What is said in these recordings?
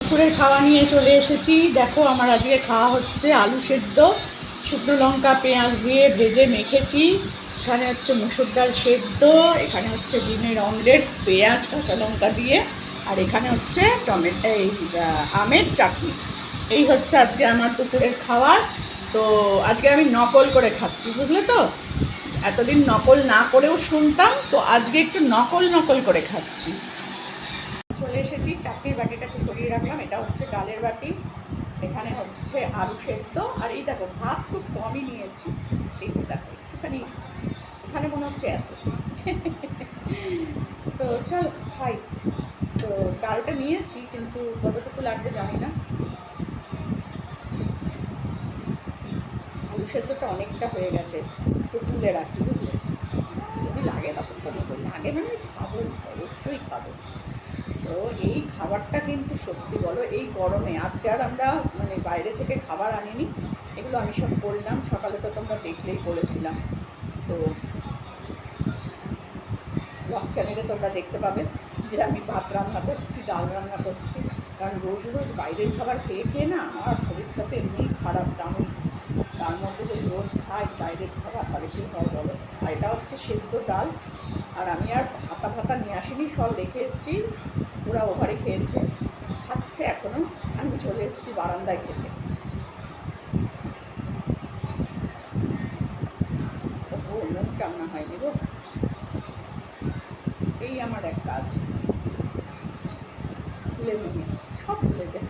দুপুরের খাওয়া নিয়ে চলে এসেছি। দেখো আমার আজকে খাওয়া হচ্ছে আলু সেদ্ধ, শুকনো লঙ্কা পেঁয়াজ দিয়ে ভেজে মেখেছি। এখানে হচ্ছে মুসুর ডাল সেদ্ধ, এখানে হচ্ছে ডিমের অমলেট পেঁয়াজ কাঁচা লঙ্কা দিয়ে, আর এখানে হচ্ছে আমের চাটনি। এই হচ্ছে আজকে আমার দুপুরের খাবার। তো আজকে আমি নকল করে খাচ্ছি, বুঝলে তো। এতদিন নকল না করেও শুনতাম, তো আজকে একটু নকল করে খাচ্ছি। চলে এসেছি, চাটনির বাটিটা একটু সরিয়ে রাখলাম। এটা হচ্ছে ডালের বাটি, এখানে হচ্ছে আলু সেদ্ধ, আর এই দেখো ভাত খুব কমই নিয়েছি। এই যে দেখো একটুখানি, এখানে মনে হচ্ছে এত। তো চল খাই। তো ডালটা নিয়েছি, কিন্তু কতটুকু লাগবে জানি না। আলু সেদ্ধটা অনেকটা হয়ে গেছে, একটু তুলে রাখি, বুঝলে। যদি লাগে তখন তো লাগে, মানে খাবো, অবশ্যই খাবো। তো এই খাবারটা কিন্তু সত্যি বলো, এই গরমে আজকে আর আমরা মানে বাইরে থেকে খাবার আনিনি, এগুলো আমি সব করলাম। সকালে তো তোমরা দেখলেই বলেছিলাম। তো ব্লগ চ্যানেলে তোমরা দেখতে পাবে যে আমি ভাত রান্না করছি, ডাল রান্না করছি। কারণ রোজ রোজ বাইরের খাবার খেয়ে খেয়ে না আমার শরীরটা তো এমনিই খারাপ, জানো। তার মধ্যে যদি রোজ খাই বাইরের খাবার, তাহলে কী হয় বলো। আর এটা হচ্ছে সেদ্ধ ডাল, আর আমি আর ভাতা নিয়ে আসিনি, সব রেখে এসেছি। পুরা ওভারে খেয়েছে, খাচ্ছে এখনো। আমি চলে এসেছি বারান্দায় খেতে। ও মুখ টান্না হয়নি গো, এই আমার এক কাজ। ভুলে নিয়ে সব ভুলে যায়।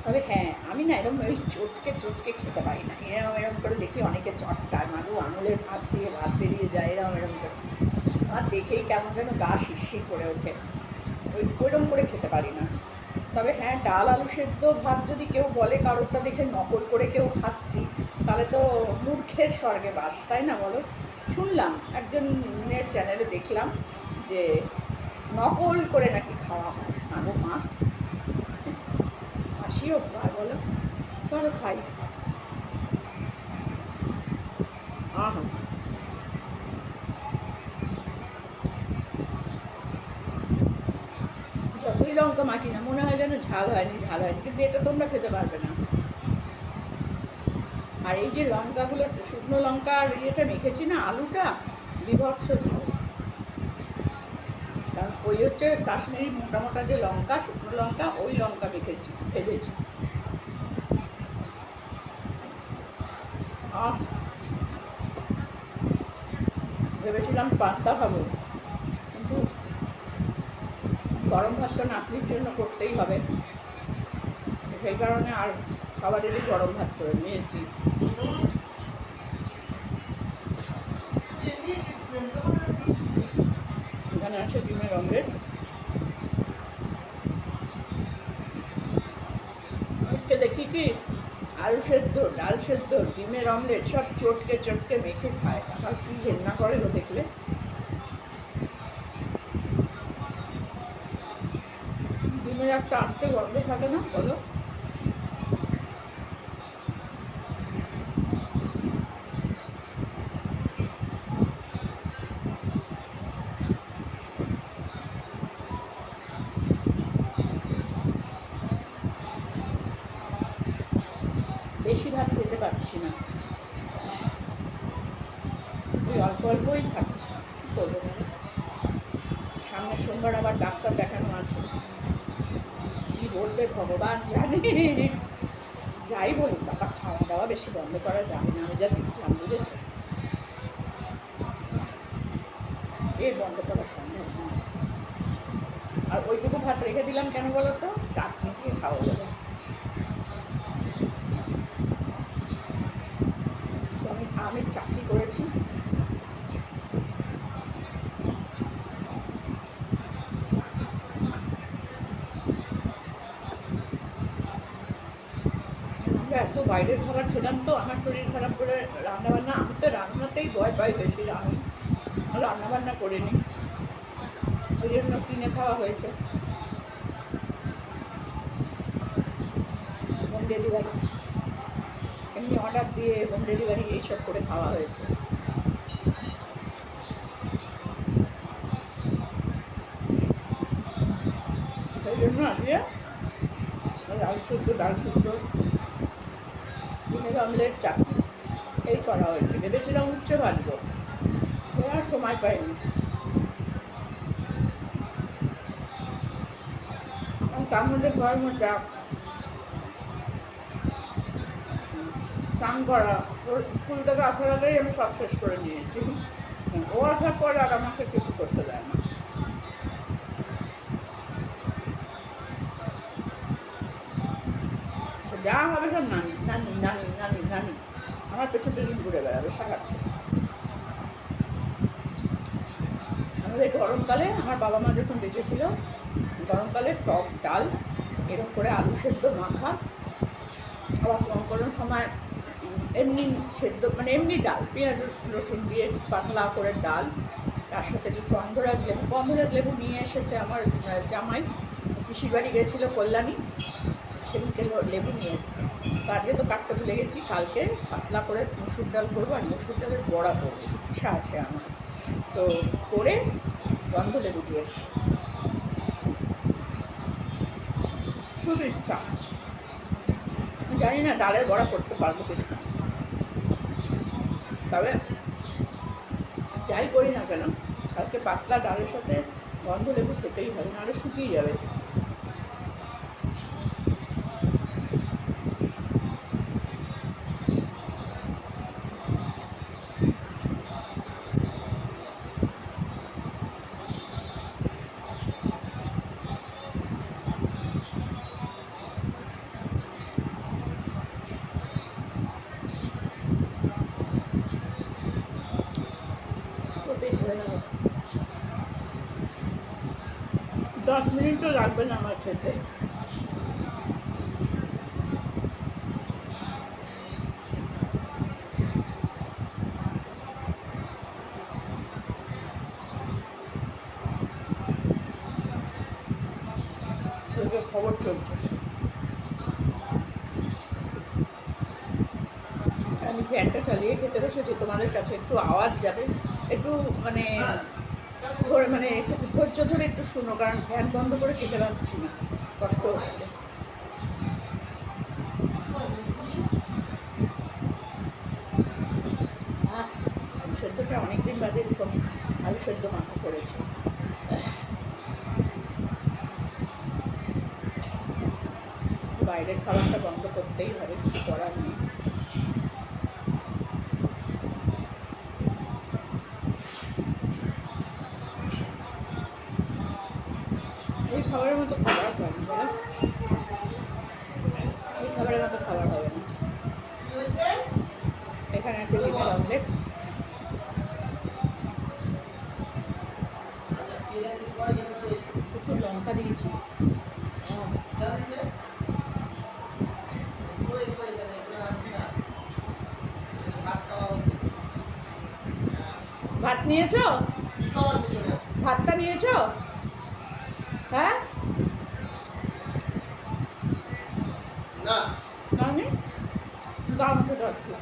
তবে হ্যাঁ, আমি না এরকম ওই চটকে খেতে পারি না। এরকম করে দেখি অনেকে চটকায়, মানুষ আঙুলের ভাত দিয়ে ভাত বেরিয়ে যায়, এরকম করে। আর দেখেই কেমন যেন গা শিরশির করে ওঠে, ওইরকম করে খেতে পারি না। তবে হ্যাঁ, ডাল আলু সেদ্ধ ভাত যদি কেউ বলে কারোরটা দেখে নকল করে কেউ খাচ্ছি, তাহলে তো মূর্খের স্বর্গে বাস, তাই না বলো। শুনলাম একজন মেয়ের চ্যানেলে দেখলাম যে নকল করে নাকি খাওয়া হয়। আগো মা, হাসিও পায় বলো। চলো খাই। আহা, যতই লঙ্কা মাখি না মনে হয় যেন ঝাল হয়নি, কিন্তু এটা তোমরা খেতে পারবে না। আর এই যে লঙ্কাগুলো, শুকনো লঙ্কা আর ইয়েটা মেখেছি না, আলুটা বিভৎস ঝাল। কারণ ওই হচ্ছে কাশ্মীরি মোটা মোটা যে লঙ্কা, শুকনো লঙ্কা, ওই লঙ্কা মেখেছি, ভেজেছি। ভেবেছিলাম পান্তা খাবো, কিন্তু গরম ভাত তো নাতনির জন্য করতেই হবে, সেই কারণে আর সবারই গরম ভাত করে নিয়েছি। এখানে আছে ডিমের অমলেট, দেখি কি আলু সেদ্ধ, ডাল সেদ্ধ, ডিমের অমলেট সব চটকে মেখে খায়। আমার কি ঘেন্না করে গো দেখলে। ডিমের একটা আস্তে গন্ধ থাকে না বলো। বেশি ভাত খেতে পারছি না, ওই অল্প অল্পই খাচ্ছি। কী করবো বলো, সামনের সোমবার আবার ডাক্তার দেখানো আছে। কি বলবে ভগবান জানে। যাই বলুক বাবা, খাওয়া দাওয়া বেশি বন্ধ করা যাবে না, আমি যা দেখলাম, বুঝেছো। এর বন্ধ করা সম্ভব নয়। আর ওইটুকু ভাত রেখে দিলাম কেন বলো তো, চাটনি দিয়ে খাওয়া যাবে। তো আমি আমের চাটনি করেছি। আমরা এত বাইরের খাবার খেলাম, তো আমার শরীর খারাপ করে রান্নাবান্না, আমি তো রান্নাতেই ভয় পাই বেশি, আমি রান্নাবান্না করিনি, ওই জন্য কিনে খাওয়া হয়েছে। হোম ডেলিভারি, এমনি অর্ডার দিয়ে হোম ডেলিভারি এইসব করে খাওয়া হয়েছে। দিয়ে ডাল শুদ্ধ ডিমের অমলেট চাটনি এই করা হয়েছে। ভেবেছিলাম উচ্ছে ভাজবো, আর সময় পাইনি। তার মধ্যে গরম চা, স্নান করা, ওর স্কুল থেকে আসার আগেই আমি সব শেষ করে নিয়েছি। ও আসার পর আর আমাকে কিছু করতে দেয় না। যা হবে সব নানি নানি নানি নানি নানি, আমার পেছন পেছন ঘুরে বেড়াবে সারাক্ষণ। আমাদের গরমকালে আমার বাবা মা যখন বেঁচে ছিল, গরমকালে টক ডাল এরকম করে আলু সেদ্ধ মাখা, আবার কোনো সময় এমনি সেদ্ধ মানে এমনি ডাল পেঁয়াজ রসুন দিয়ে পাতলা করে ডাল, তার সাথে গন্ধরাজ লেবু নিয়ে এসেছে আমার জামাই, পিসির বাড়ি গেছিলো কল্যাণী, সেদিনকে লেবু নিয়ে এসছে। তো আজকে তো কাটতে ভুলে গেছি, কালকে পাতলা করে মসুর ডাল করবো আর মসুর ডালের বড়া করবো, ইচ্ছা আছে আমার। তো করে গন্ধ লেবু দিয়ে খুব ইচ্ছা, জানি না ডালের বড়া করতে পারবো কিনা, তবে যাই করি না কেন কালকে পাতলা ডালের সাথে গন্ধ লেবু খেতেই হবে, নাহলে শুকিয়ে যাবে। পেট ভরে গেল, 10 মিনিটও লাগবে না আমার খেতে। খবর চলছে, আমি ফ্যানটা চালিয়ে খেতে বসেছি, তোমাদের কাছে একটু আওয়াজ যাবে, একটু মানে ধরে মানে একটু ধৈর্য ধরে একটু শুনো, কারণ ফ্যান বন্ধ করে খেতে পারছি না, কষ্ট হচ্ছে। আলু সেদ্ধটা অনেকদিন বাদে এরকম আলু সেদ্ধ মাখা করেছি। বাইরের খাবারটা বন্ধ করতেই হবে, কিছু করার নেই। এই খাবারের মতো খাবার হয় না, বলো? এই খাবারের মতো খাবার হবে না। এখানে আছে ডিমের অমলেট, প্রচুর লঙ্কা দিয়েছি। ভাত নিয়েছো? ভাতটা নিয়েছো? হ্যাঁ না নানি দাম তো যাচ্ছে,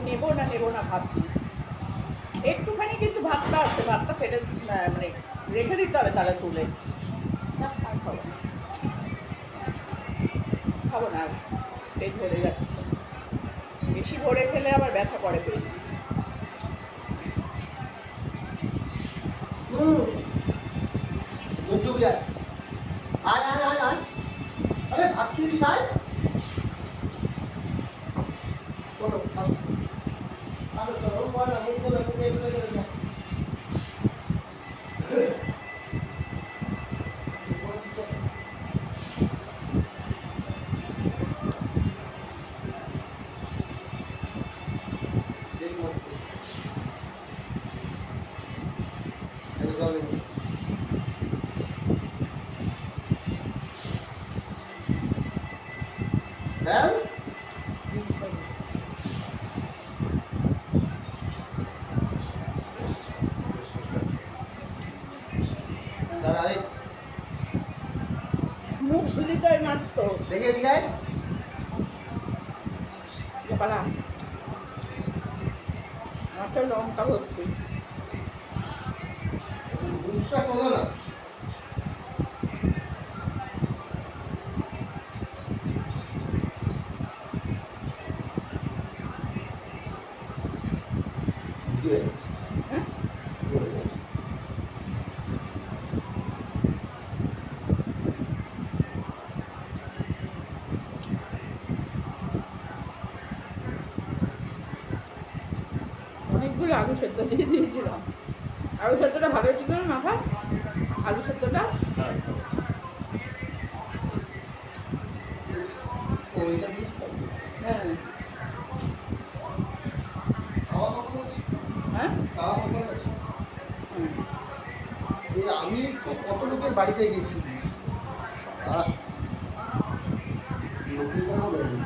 নেবো না ভাবছি একটুখানি, কিন্তু ভাতটা আছে, ভাতটা ফেলে মানে রেখে দিতে হবে, তাহলে তুলে আর খাবো না আর, পেট ভরে যাচ্ছে, বেশি ভরে খেলে আবার ব্যথা করে পেট। अरे भागती भी जाए चलो चलो बोला मुझको लगता Well, মুখ ঝুলিটাই মাত্র देखिए दिखाए পালা মাথা লঙ্কা ভর্তি। মুখটা তোলো না। Good. হ্যাঁ Good. অনেকগুলো আলু সেদ্ধ দিয়ে দিয়েছিলাম। আলু সেদ্ধটা ভালো হয়েছিল না মাথা? আলু সেদ্ধটা ওইটা দিস তো। হ্যাঁ খাওয়া কত আছে? হ্যাঁ খাওয়া কত আছে? হুম। এই আমি তো কত লোকের বাড়িতে গেছি। আহ, লোকের কোনো বলেনি।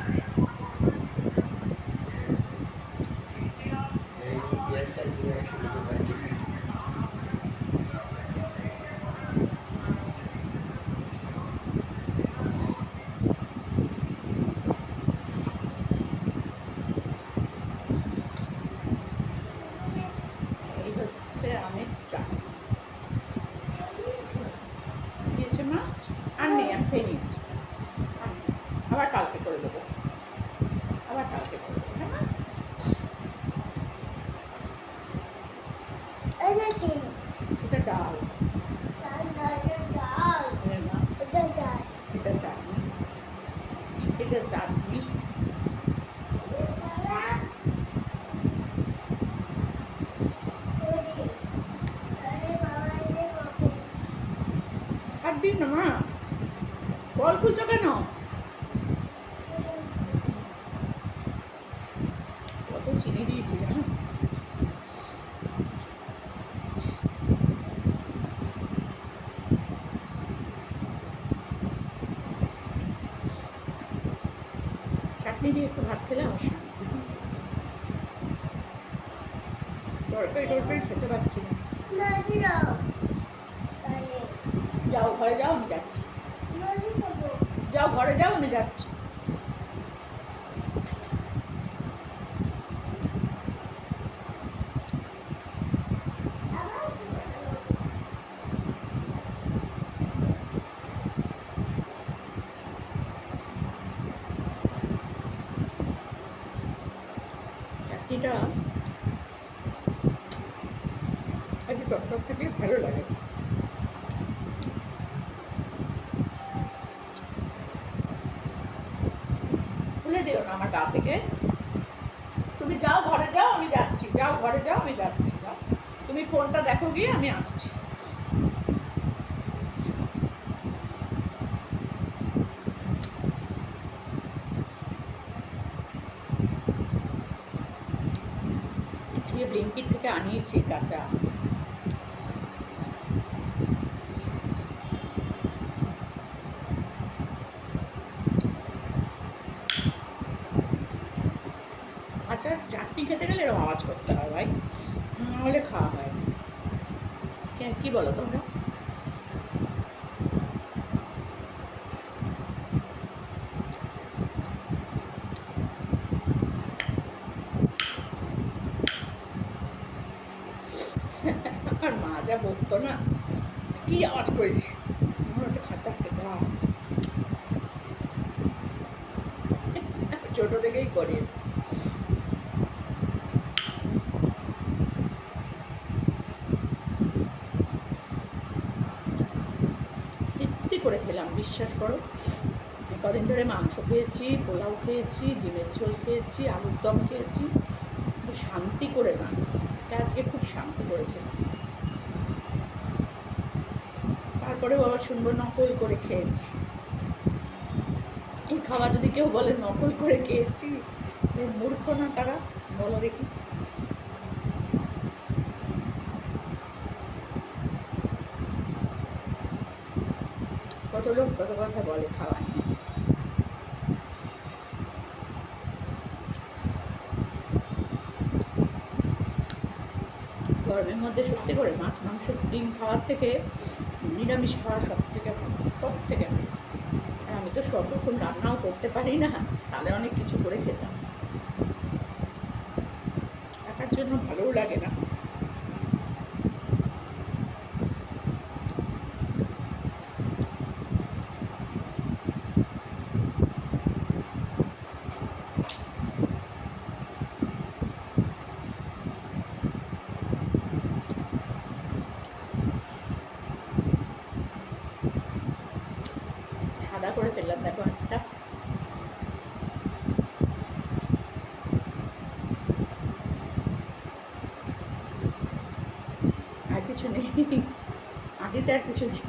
এই গ্যাসটা দিয়ে আসছে লোকের বাড়িতে। এই হচ্ছে আমের চা দিয়েছে মা। আর নেই, আমি খেয়ে নিয়েছি। আর নেই। আবার কালকে করে দেবো, আবার কালকে করে দেবো, হ্যাঁ মা? এটা ডাল, হ্যাঁ মা। এটা চাটনি, এটা চাটনি। আর দিন না মা, বল খুলছো কেন? কত চিনি দিয়েছি জানো? চাটনি দিয়ে একটু ভাত খেলে আমার শান্তি। তরকারি টরকারি খেতে পারছি না। যাও ঘরে যাও, আমি যাচ্ছি। যাও ঘরে যাও, আমি যাচ্ছি। চাটনিটা একটু টকটক থাকলে ভালো লাগে। খুলে দিও না আমার গা থেকে। তুমি যাও ঘরে যাও, আমি যাচ্ছি। যাও ঘরে যাও, আমি যাচ্ছি। যাও, তুমি ফোনটা দেখো গিয়ে, আমি আসছি। গিয়ে ব্লিঙ্কিট থেকে আনিয়েছি কাঁচা। আচ্ছা, চাটনি খেতে গেলে এরকম আওয়াজ করতে হয় ভাই, নাহলে খাওয়া হয় না। কি বলো তোমরা? আর মা যা বলতো না, কি আওয়াজ করিস, আমার ওটা খাতা খেতে হয়। ছোট থেকেই করে। তৃপ্তি করে খেলাম, বিশ্বাস করো। কদিন ধরে মাংস খেয়েছি, পোলাও খেয়েছি, ডিমের ঝোল খেয়েছি, আলুর দম খেয়েছি, কিন্তু শান্তি করে না। আজকে খুব শান্তি করে খেলাম। তারপরে বাবা শুনবো নকল করে খেয়েছি। এই খাওয়া যদি কেউ বলে নকল করে খেয়েছি, মূর্খ না তারা? বলো দেখি। কত লোক কত কথা বলে খাওয়া নিয়ে। গরমের মধ্যে সত্যি করে মাছ মাংস ডিম খাওয়ার থেকে নিরামিষ খাওয়া সব থেকে ভালো, সব থেকে ভালো। আর আমি তো সর্বক্ষণ রান্নাও করতে পারি না, তাহলে অনেক কিছু করে খেতাম। একার জন্য ভালোও লাগে না। কিছু নেই, মাটিতে আর কিছু নেই।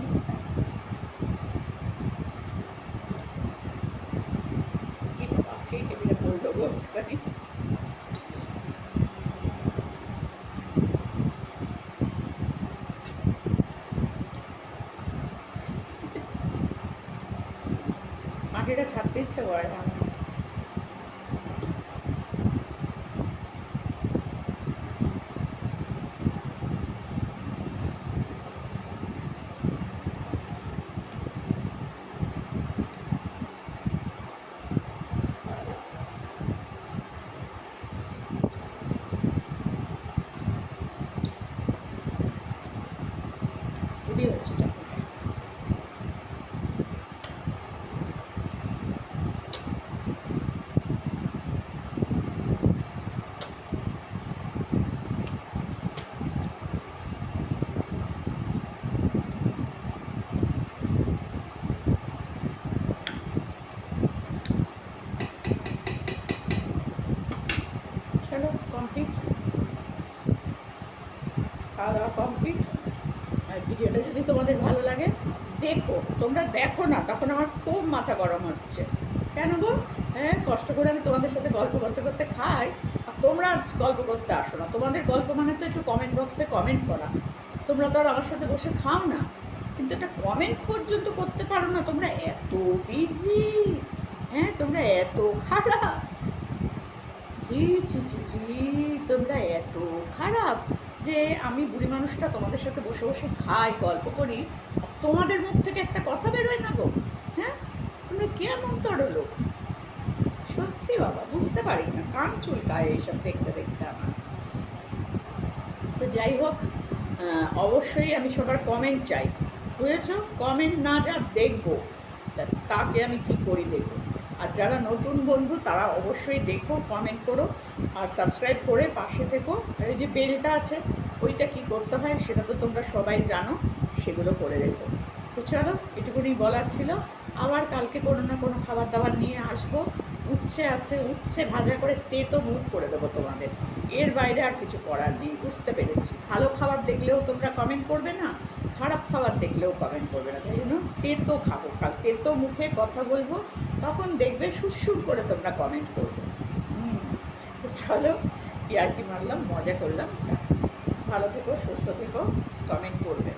সেই টেবিলে পড়লো গো একটুখানি। মাটিটা ছাড়তে ইচ্ছে করে না। খুবই হচ্ছে চাকরিটা। চলো কমপ্লিট, খাওয়া দাওয়া কমপ্লিট। আর ভিডিওটা যদি তোমাদের ভালো লাগে দেখো, তোমরা দেখো না তখন আমার খুব মাথা গরম হচ্ছে। কেন গো? হ্যাঁ, কষ্ট করে আমি তোমাদের সাথে গল্প করতে করতে খাই, আর তোমরা গল্প করতে আসো না। তোমাদের গল্প মানে তো একটু কমেন্ট বক্সে কমেন্ট করা। তোমরা তো আর আমার সাথে বসে খাও না, কিন্তু একটা কমেন্ট পর্যন্ত করতে পারো না। তোমরা এত বিজি, হ্যাঁ তোমরা এত খারাপ, ছি ছি ছি ছি, তোমরা এত খারাপ যে আমি বুড়ি মানুষটা তোমাদের সাথে বসে বসে খাই, গল্প করি, আর তোমাদের মুখ থেকে একটা কথা বেরোয় না গো। হ্যাঁ, তোমরা কেমন তরলো, সত্যি বাবা বুঝতে পারি না, কান চুলকায় এইসব দেখতে দেখতে আমার। তো যাই হোক, অবশ্যই আমি সবার কমেন্ট চাই, বুঝেছ? কমেন্ট না যা দেখবো তাকে আমি কি করি দেখবো। আর যারা নতুন বন্ধু তারা অবশ্যই দেখো, কমেন্ট করো, আর সাবস্ক্রাইব করে পাশে থেকো। আর এই যে বেলটা আছে ওইটা কি করতে হয় সেটা তো তোমরা সবাই জানো, সেগুলো করে রেখো। তো চলো, এটুকুনি বলার ছিল। আবার কালকে কোনো না কোনো খাবার দাবার নিয়ে আসবো। উচ্ছে আছে, উচ্ছে ভাজা করে তেতো মুখ করে দেবো তোমাদের, এর বাইরে আর কিছু করার নেই। বুঝতে পেরেছি, ভালো খাবার দেখলেও তোমরা কমেন্ট করবে না, খারাপ খাবার দেখলেও কমেন্ট করবে না, তাই জন্য তেতো খাবো, কাল তেতো মুখে কথা বলবো, তখন দেখবে সুরসুর করে তোমরা কমেন্ট করবে। তো চলো, ইয়ার্কি মারলাম, মজা করলাম। ভালো থেকো, সুস্থ থেকো, কমেন্ট করবে।